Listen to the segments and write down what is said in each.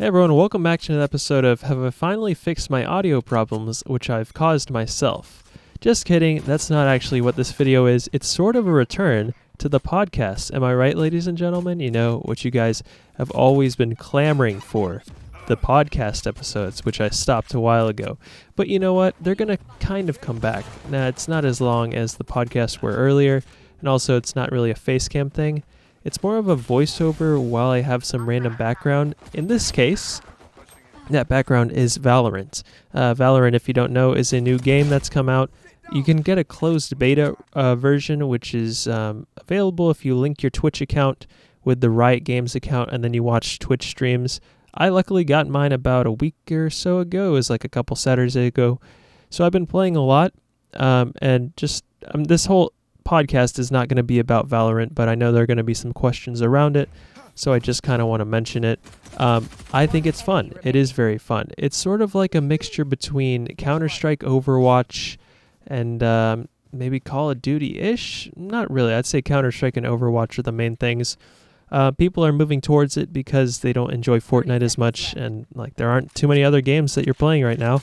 Hey everyone, welcome back to another episode of Have I Finally Fixed My Audio Problems, which I've caused myself. Just kidding, that's not actually what this video is. It's sort of a return to the podcast. Am I right, ladies and gentlemen? You know, what you guys have always been clamoring for. The podcast episodes, which I stopped a while ago. But you know what? They're going to kind of come back. Now, it's not as long as the podcasts were earlier, and also it's not really a face cam thing. It's more of a voiceover while I have some random background. In this case, that background is Valorant. Valorant, if you don't know, is a new game that's come out. You can get a closed beta version, which is available if you link your Twitch account with the Riot Games account and then you watch Twitch streams. I luckily got mine about a week or so ago. It was like a couple Saturdays ago. So I've been playing a lot, and just this whole podcast is not going to be about Valorant, but I know there are going to be some questions around it, so I just kind of want to mention it. I think it's fun. It is very fun. It's sort of like a mixture between Counter-Strike, Overwatch, and maybe Call of Duty-ish. Not really. I'd say Counter-Strike and Overwatch are the main things. People are moving towards it because they don't enjoy Fortnite as much, and like there aren't too many other games that you're playing right now.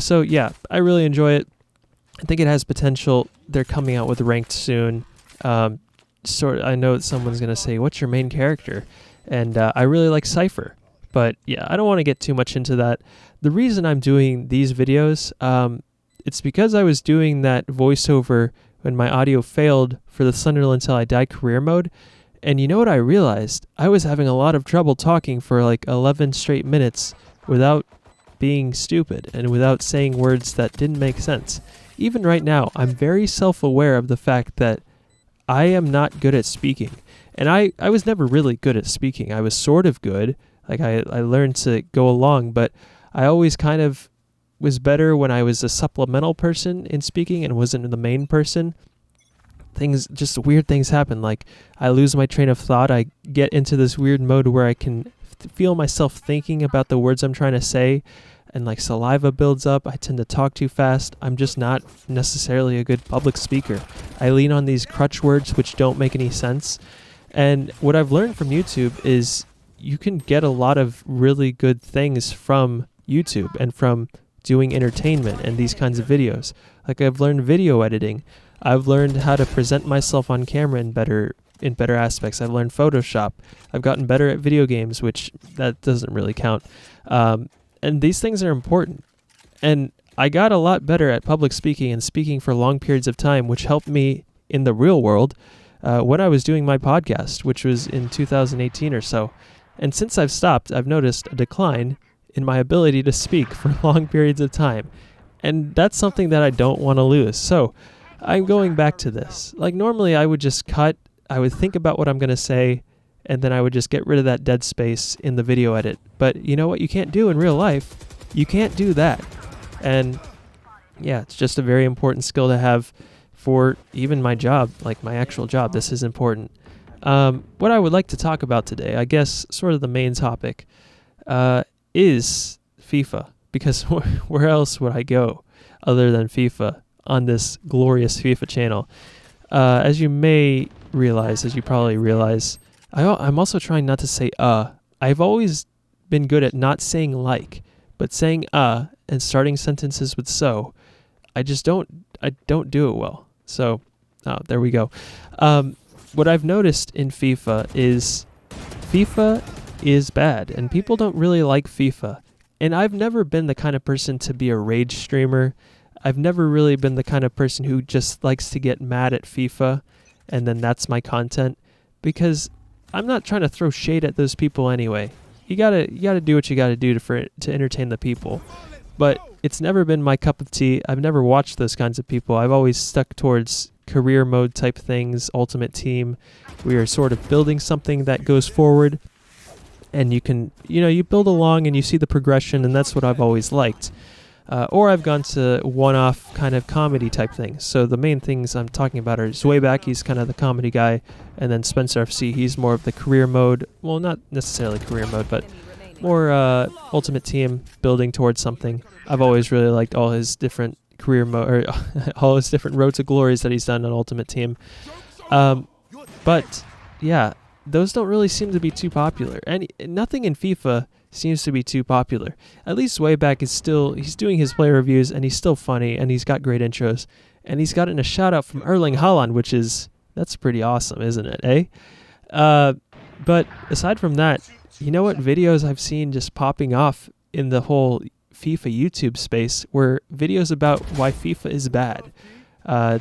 So yeah, I really enjoy it. I think it has potential. They're coming out with ranked soon. I know that someone's going to say, what's your main character? And I really like Cypher. But yeah, I don't want to get too much into that. The reason I'm doing these videos, it's because I was doing that voiceover when my audio failed for the Sunderland Until I Die career mode. And you know what I realized? I was having a lot of trouble talking for like 11 straight minutes without being stupid and without saying words that didn't make sense. Even right now, I'm very self-aware of the fact that I am not good at speaking. And I was never really good at speaking. I was sort of good. Like I learned to go along, but I always kind of was better when I was a supplemental person in speaking and wasn't the main person. Weird things happen. Like I lose my train of thought. I get into this weird mode where I can feel myself thinking about the words I'm trying to say, and like saliva builds up. I tend to talk too fast. I'm just not necessarily a good public speaker. I lean on these crutch words which don't make any sense. And what I've learned from YouTube is you can get a lot of really good things from YouTube and from doing entertainment and these kinds of videos. Like I've learned video editing. I've learned how to present myself on camera in better aspects. I've learned Photoshop. I've gotten better at video games, which that doesn't really count. And these things are important. And I got a lot better at public speaking and speaking for long periods of time, which helped me in the real world when I was doing my podcast, which was in 2018 or so. And since I've stopped, I've noticed a decline in my ability to speak for long periods of time. And that's something that I don't want to lose. So I'm going back to this. Like normally I would just cut, I would think about what I'm going to say, and then I would just get rid of that dead space in the video edit. But you know what you can't do in real life? You can't do that. And yeah, it's just a very important skill to have for even my job, like my actual job. This is important. What I would like to talk about today, I guess sort of the main topic, is FIFA. Because where else would I go other than FIFA on this glorious FIFA channel? As you probably realize, I'm also trying not to say I've always been good at not saying like, but saying and starting sentences with so. I don't do it well. So, there we go. What I've noticed in FIFA is bad, and people don't really like FIFA. And I've never been the kind of person to be a rage streamer. I've never really been the kind of person who just likes to get mad at FIFA, and then that's my content, because I'm not trying to throw shade at those people anyway. You gotta do what you gotta do to entertain the people. But it's never been my cup of tea. I've never watched those kinds of people. I've always stuck towards career mode type things, ultimate team. We are sort of building something that goes forward, and you build along and you see the progression, and that's what I've always liked. Or I've gone to one-off kind of comedy type things. So the main things I'm talking about are Zwayback, he's kind of the comedy guy, and then Spencer FC, he's more of the career mode. Well, not necessarily career mode, but more ultimate team, building towards something. I've always really liked all his different career mode, or all his different road to glories that he's done on Ultimate Team. But yeah, those don't really seem to be too popular. And nothing in FIFA seems to be too popular. At least way back, he's doing his player reviews, and he's still funny, and he's got great intros, and he's gotten a shout out from Erling Haaland, that's pretty awesome, isn't it, eh? But aside from that, you know what videos I've seen just popping off in the whole FIFA YouTube space were videos about why FIFA is bad.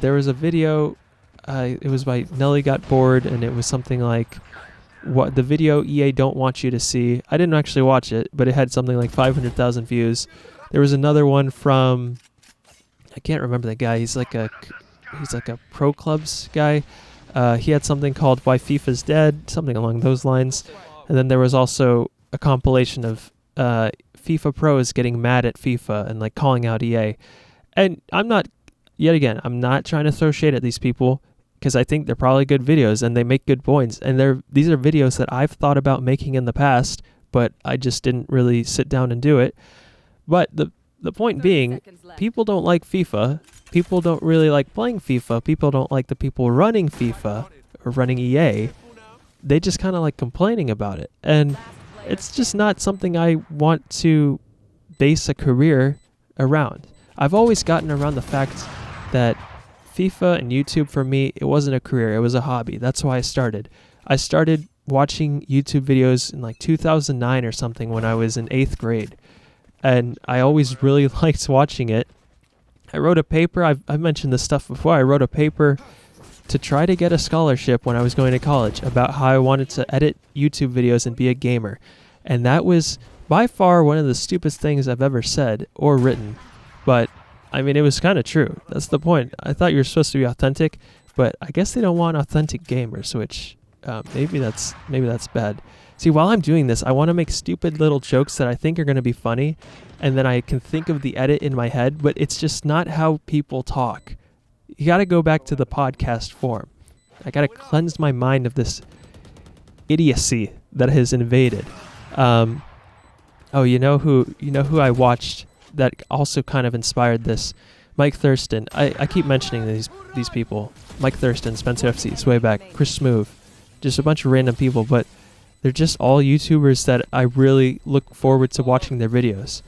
There was a video, it was by Nelly Got Bored, and it was something like, what the video EA don't want you to see. I didn't actually watch it, but it had something like 500,000 views. There was another one from, I can't remember the guy. He's like a pro clubs guy. He had something called Why FIFA's Dead, something along those lines. And then there was also a compilation of FIFA pros getting mad at FIFA and like calling out EA. And I'm not trying to throw shade at these people, because I think they're probably good videos and they make good points. And these are videos that I've thought about making in the past, but I just didn't really sit down and do it. But the point being, people don't like FIFA. People don't really like playing FIFA. People don't like the people running FIFA or running EA. They just kind of like complaining about it. And it's just not something I want to base a career around. I've always gotten around the fact that FIFA and YouTube, for me, it wasn't a career, it was a hobby. That's why I started. I started watching YouTube videos in like 2009 or something when I was in 8th grade. And I always really liked watching it. I wrote a paper, I've mentioned this stuff before, I wrote a paper to try to get a scholarship when I was going to college about how I wanted to edit YouTube videos and be a gamer. And that was by far one of the stupidest things I've ever said or written. But I mean, it was kind of true. That's the point. I thought you were supposed to be authentic, but I guess they don't want authentic gamers, which maybe that's bad. See, while I'm doing this, I want to make stupid little jokes that I think are going to be funny, and then I can think of the edit in my head, but it's just not how people talk. You got to go back to the podcast form. I got to cleanse my mind of this idiocy that has invaded. You know who I watched that also kind of inspired this? Mike Thurston. I keep mentioning these people. Mike Thurston, Spencer FC's way back, Chris Smoove, just a bunch of random people, but they're just all YouTubers that I really look forward to watching their videos.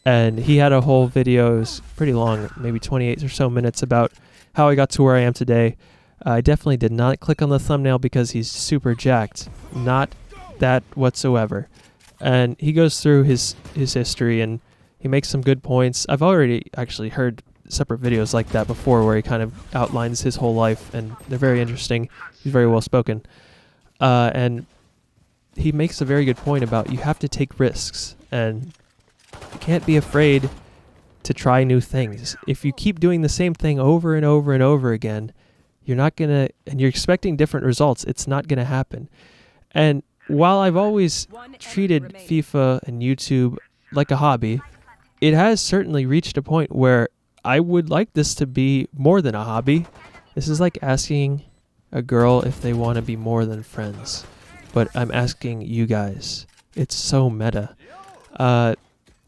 And he had a whole video, it was pretty long, maybe 28 or so minutes, about how I got to where I am today. I definitely did not click on the thumbnail because he's super jacked. Not that whatsoever. And he goes through his history, and he makes some good points. I've already actually heard separate videos like that before where he kind of outlines his whole life, and they're very interesting. He's very well spoken. And he makes a very good point about you have to take risks, and you can't be afraid to try new things. If you keep doing the same thing over and over and over again, you're not going to, and you're expecting different results, it's not going to happen. And while I've always treated FIFA and YouTube like a hobby, it has certainly reached a point where I would like this to be more than a hobby. This is like asking a girl if they want to be more than friends. But I'm asking you guys. It's so meta.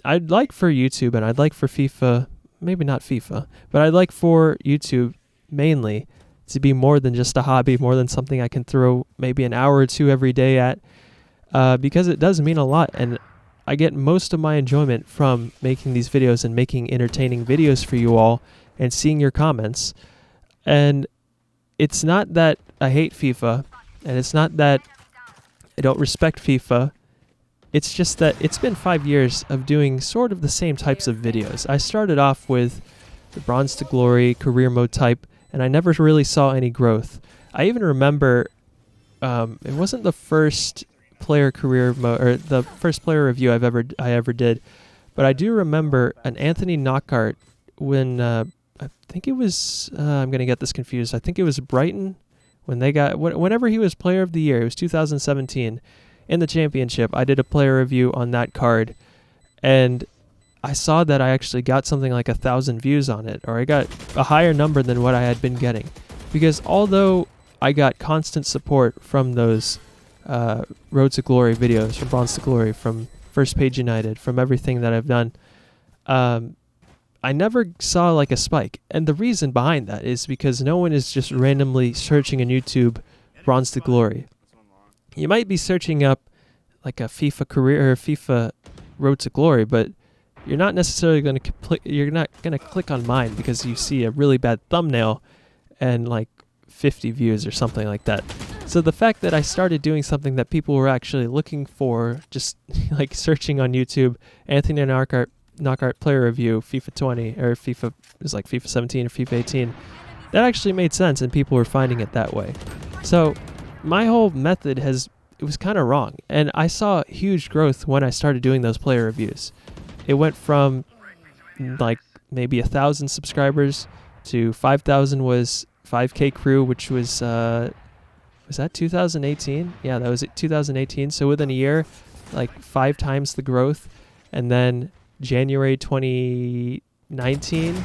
I'd like for YouTube and I'd like for FIFA, maybe not FIFA, but I'd like for YouTube mainly to be more than just a hobby, more than something I can throw maybe an hour or two every day at, because it does mean a lot. And I get most of my enjoyment from making these videos and making entertaining videos for you all and seeing your comments. And it's not that I hate FIFA, and it's not that I don't respect FIFA. It's just that it's been 5 years of doing sort of the same types of videos. I started off with the Bronze to Glory career mode type, and I never really saw any growth. I even remember it wasn't the first player career mode or the first player review I ever did, but I do remember an Anthony Knockaert when I think it was I'm gonna get this confused. I think it was Brighton when they got whenever he was player of the year. It was 2017 in the championship. I did a player review on that card, and I saw that I actually got something like 1,000 views on it, or I got a higher number than what I had been getting, because although I got constant support from those Road to Glory videos, from Bronze to Glory, from First Page United, from everything that I've done, I never saw like a spike. And the reason behind that is because no one is just randomly searching on YouTube Bronze to Glory. You might be searching up like a FIFA career or FIFA road to glory, but you're not necessarily going to click on mine because you see a really bad thumbnail and like 50 views or something like that. So the fact that I started doing something that people were actually looking for, just like searching on YouTube, Anthony Knockout player review, FIFA 20 or FIFA, it was like FIFA 17 or FIFA 18, that actually made sense and people were finding it that way. So my whole method it was kind of wrong, and I saw huge growth when I started doing those player reviews. It went from like maybe 1,000 subscribers to 5,000 was 5K crew, which was that 2018? Yeah, that was 2018. So within a year, like 5 times the growth. And then January 2019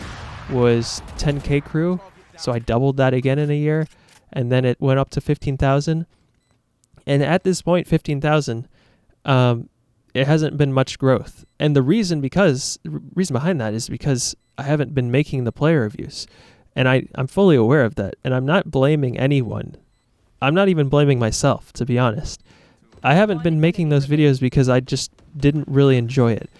was 10K crew. So I doubled that again in a year. And then it went up to 15,000. And at this point, 15,000, it hasn't been much growth. And the reason behind that is because I haven't been making the player reviews. And I'm fully aware of that. And I'm not blaming anyone. I'm not even blaming myself, to be honest. I haven't been making those videos because I just didn't really enjoy it.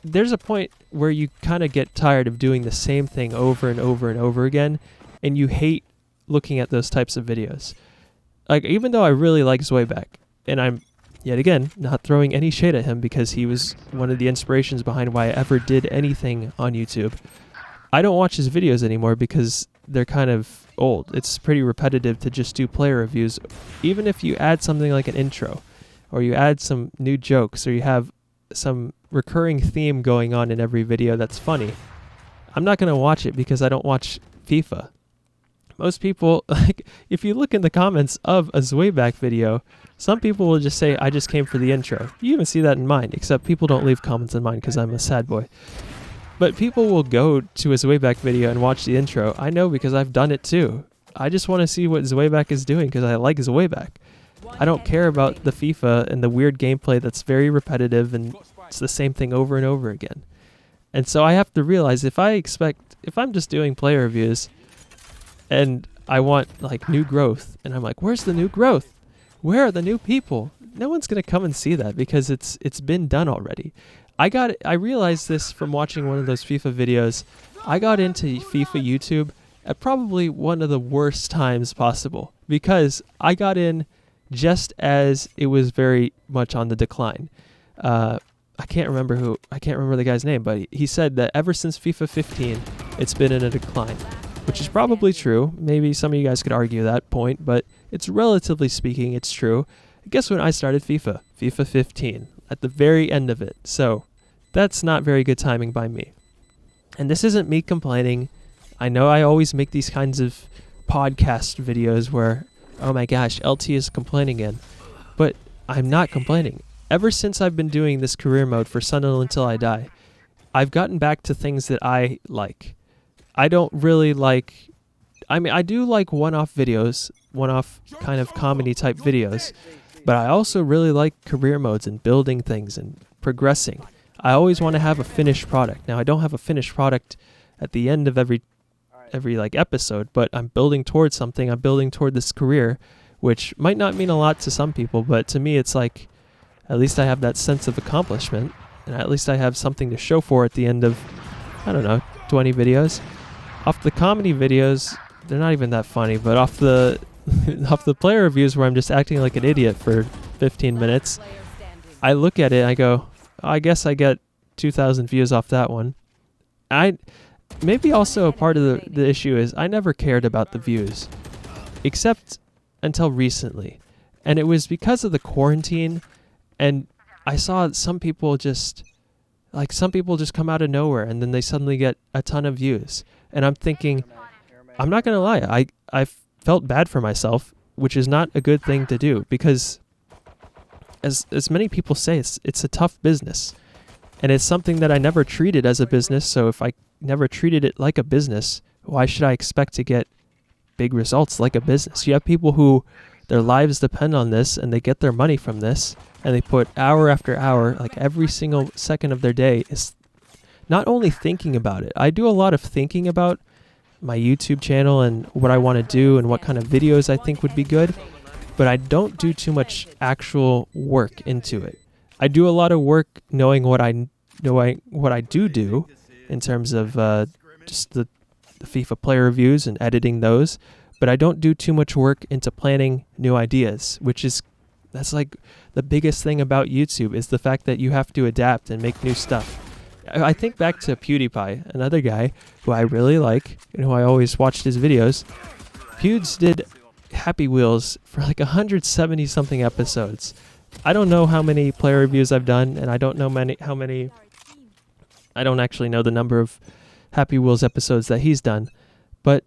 There's a point where you kind of get tired of doing the same thing over and over and over again, and you hate looking at those types of videos. Like, even though I really like Zwayback, and I'm, yet again, not throwing any shade at him because he was one of the inspirations behind why I ever did anything on YouTube, I don't watch his videos anymore because they're kind of old. It's pretty repetitive to just do player reviews. Even if you add something like an intro, or you add some new jokes, or you have some recurring theme going on in every video that's funny, I'm not going to watch it because I don't watch FIFA. Most people, like, if you look in the comments of a Zwayback video, some people will just say, I just came for the intro. You even see that in mine, except people don't leave comments in mine because I'm a sad boy. But people will go to a Zwayback video and watch the intro. I know because I've done it too. I just want to see what Zwayback is doing because I like Zwayback. I don't care about the FIFA and the weird gameplay that's very repetitive and it's the same thing over and over again. And so I have to realize if I'm just doing player reviews and I want like new growth, and I'm like, where's the new growth? Where are the new people? No one's going to come and see that because it's been done already. I realized this from watching one of those FIFA videos. I got into FIFA YouTube at probably one of the worst times possible because I got in just as it was very much on the decline. I can't remember the guy's name, but he said that ever since FIFA 15, it's been in a decline, which is probably true. Maybe some of you guys could argue that point, but it's relatively speaking, it's true. Guess when I started FIFA 15, at the very end of it. So that's not very good timing by me. And this isn't me complaining. I know I always make these kinds of podcast videos where, oh my gosh, LT is complaining again. But I'm not complaining. Ever since I've been doing this career mode for Sunil Until I Die, I've gotten back to things that I like. I don't really like... I mean, I do like one-off videos, one-off kind of comedy type videos, but I also really like career modes and building things and progressing. I always want to have a finished product. Now, I don't have a finished product at the end of every like episode, but I'm building towards something. I'm building toward this career, which might not mean a lot to some people, but to me it's like, at least I have that sense of accomplishment, and at least I have something to show for at the end of, I don't know, 20 videos. Off the comedy videos, they're not even that funny, but off the player reviews where I'm just acting like an idiot for 15 minutes, I look at it and I go, I guess I get 2,000 views off that one. Maybe also a part of the issue is I never cared about the views, except until recently. And it was because of the quarantine, and I saw some people just come out of nowhere and then they suddenly get a ton of views. And I'm thinking, I'm not going to lie, I felt bad for myself, which is not a good thing to do because as many people say, it's a tough business. And it's something that I never treated as a business, so if I never treated it like a business, why should I expect to get big results like a business? You have people who their lives depend on this and they get their money from this and they put hour after hour, like every single second of their day is not only thinking about it. I do a lot of thinking about my YouTube channel and what I want to do and what kind of videos I think would be good, but I don't do too much actual work into it. I do a lot of work knowing what I do in terms of just the FIFA player reviews and editing those, but I don't do too much work into planning new ideas, that's like the biggest thing about YouTube is the fact that you have to adapt and make new stuff. I think back to PewDiePie, another guy who I really like and who I always watched his videos. Pewds did Happy Wheels for like 170 something episodes. I don't know how many player reviews I've done, and I don't know I don't actually know the number of Happy Wheels episodes that he's done, but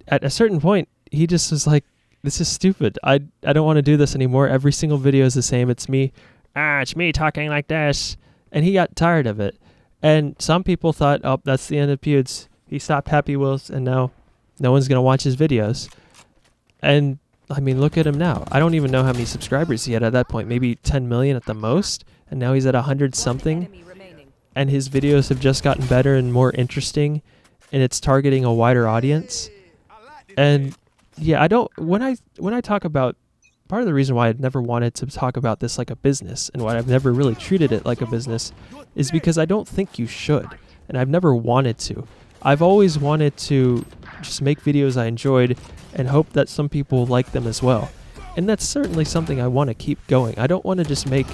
at a certain point, he just was like, this is stupid. I don't want to do this anymore. Every single video is the same. It's me talking like this. And he got tired of it. And some people thought, oh, that's the end of Pewds. He stopped Happy Wheels, and now no one's going to watch his videos. And, I mean, look at him now. I don't even know how many subscribers he had at that point. Maybe 10 million at the most. And now he's at 100 something. And his videos have just gotten better and more interesting. And it's targeting a wider audience. And yeah, when I talk about, part of the reason why I've never wanted to talk about this like a business and why I've never really treated it like a business is because I don't think you should, and I've never wanted to. I've always wanted to just make videos I enjoyed and hope that some people like them as well. And that's certainly something I want to keep going. I don't want to just make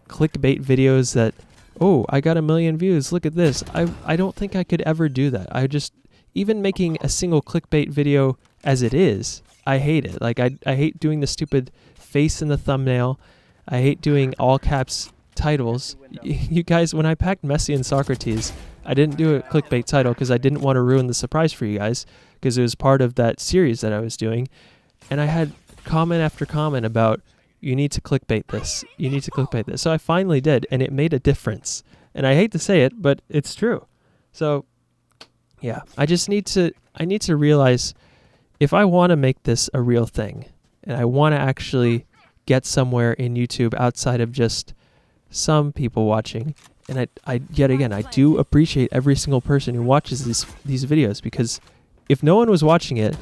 clickbait videos that, oh, I got 1 million views, look at this. I don't think I could ever do that. Even making a single clickbait video as it is, I hate it. Like, I hate doing the stupid face in the thumbnail. I hate doing all caps titles. You guys, when I packed Messi and Socrates, I didn't do a clickbait title because I didn't want to ruin the surprise for you guys, because it was part of that series that I was doing. And I had comment after comment about, you need to clickbait this. You need to clickbait this. So I finally did, and it made a difference. And I hate to say it, but it's true. So yeah, I need to realize, if I want to make this a real thing, and I want to actually get somewhere in YouTube outside of just some people watching, and I yet again, I do appreciate every single person who watches these videos, because if no one was watching it,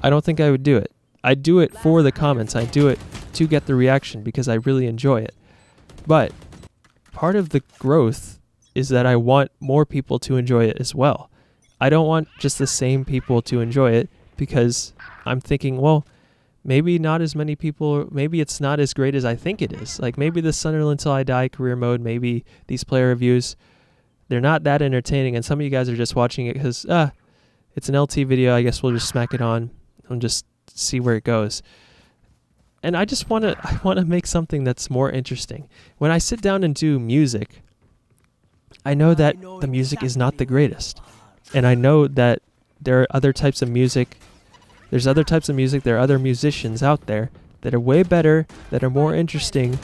I don't think I would do it. I'd do it for the comments. I do it to get the reaction because I really enjoy it. But part of the growth is that I want more people to enjoy it as well. I don't want just the same people to enjoy it, because I'm thinking, well, maybe not as many people, maybe it's not as great as I think it is. Like, maybe the Sunderland Till I Die career mode, maybe these player reviews, they're not that entertaining, and some of you guys are just watching it because, it's an LT video, I guess we'll just smack it on and just see where it goes. And I want to make something that's more interesting. When I sit down and do music, I know that the music is not the greatest. And I know that there are other types of music. There are other musicians out there that are way better, that are more interesting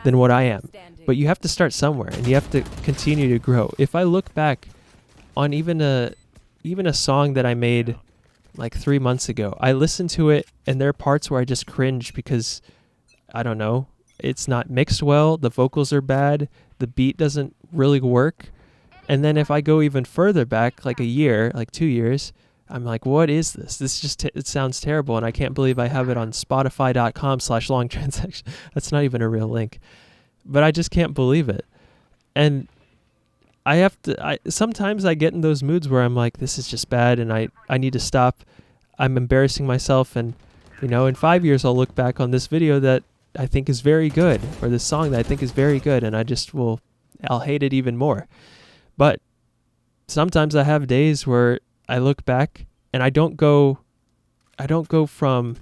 than what I am. But you have to start somewhere, and you have to continue to grow. If I look back on even a song that I made like 3 months ago, I listened to it, and there are parts where I just cringe because, I don't know, it's not mixed well, the vocals are bad, the beat doesn't really work. And then if I go even further back, like a year, like 2 years, I'm like, what is this? This just, it sounds terrible, and I can't believe I have it on spotify.com/long-transaction. That's not even a real link. But I just can't believe it. And sometimes I get in those moods where I'm like, this is just bad, and I need to stop. I'm embarrassing myself, and, in 5 years I'll look back on this video that I think is very good, or this song that I think is very good, and I'll hate it even more. But sometimes I have days where I look back and I don't go from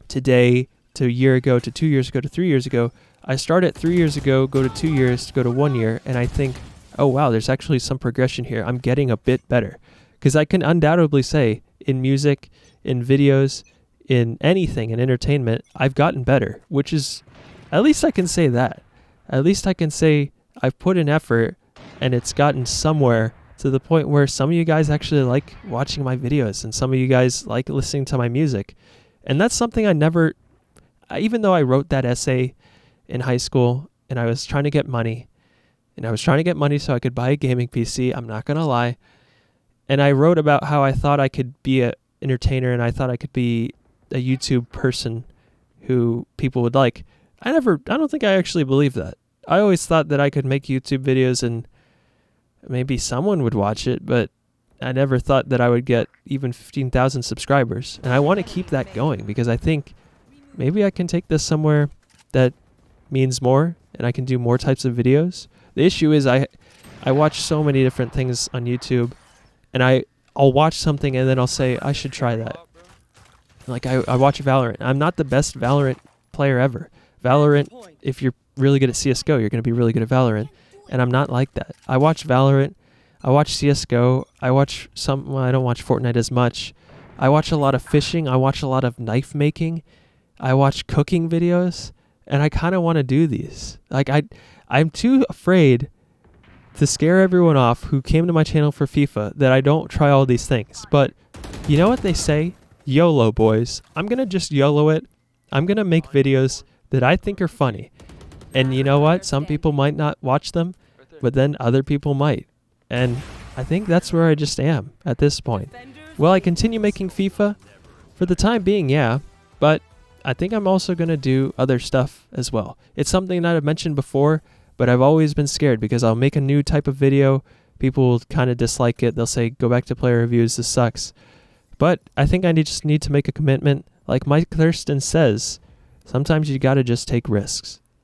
today to a year ago to 2 years ago to 3 years ago. I start at 3 years ago, go to 2 years, go to 1 year, and I think, oh wow, there's actually some progression here. I'm getting a bit better. Because I can undoubtedly say, in music, in videos, in anything, in entertainment, I've gotten better, which is, at least I can say that. At least I can say I've put in effort, and it's gotten somewhere to the point where some of you guys actually like watching my videos, and some of you guys like listening to my music. And that's something even though I wrote that essay in high school, and I was trying to get money, so I could buy a gaming PC, I'm not going to lie. And I wrote about how I thought I could be an entertainer, and I thought I could be a YouTube person who people would like. I don't think I actually believed that. I always thought that I could make YouTube videos and maybe someone would watch it, but I never thought that I would get even 15,000 subscribers. And I want to keep that going because I think maybe I can take this somewhere that means more and I can do more types of videos. The issue is I watch so many different things on YouTube, and I'll watch something and then I'll say, I should try that. Like I watch Valorant. I'm not the best Valorant player ever. Valorant, if you're really good at CSGO, you're going to be really good at Valorant. And I'm not like that. I watch Valorant. I watch CSGO. I don't watch Fortnite as much. I watch a lot of fishing. I watch a lot of knife making. I watch cooking videos. And I kind of want to do these. Like I'm too afraid to scare everyone off who came to my channel for FIFA that I don't try all these things. But you know what they say? YOLO, boys. I'm going to just YOLO it. I'm going to make videos that I think are funny. And you know what? Some people might not watch them, but then other people might. And I think that's where I just am at this point. Will I continue making FIFA? For the time being, yeah. But I think I'm also going to do other stuff as well. It's something that I've mentioned before, but I've always been scared because I'll make a new type of video. People will kind of dislike it. They'll say, go back to player reviews. This sucks. But I think I just need to make a commitment. Like Mike Thurston says, sometimes you got to just take risks.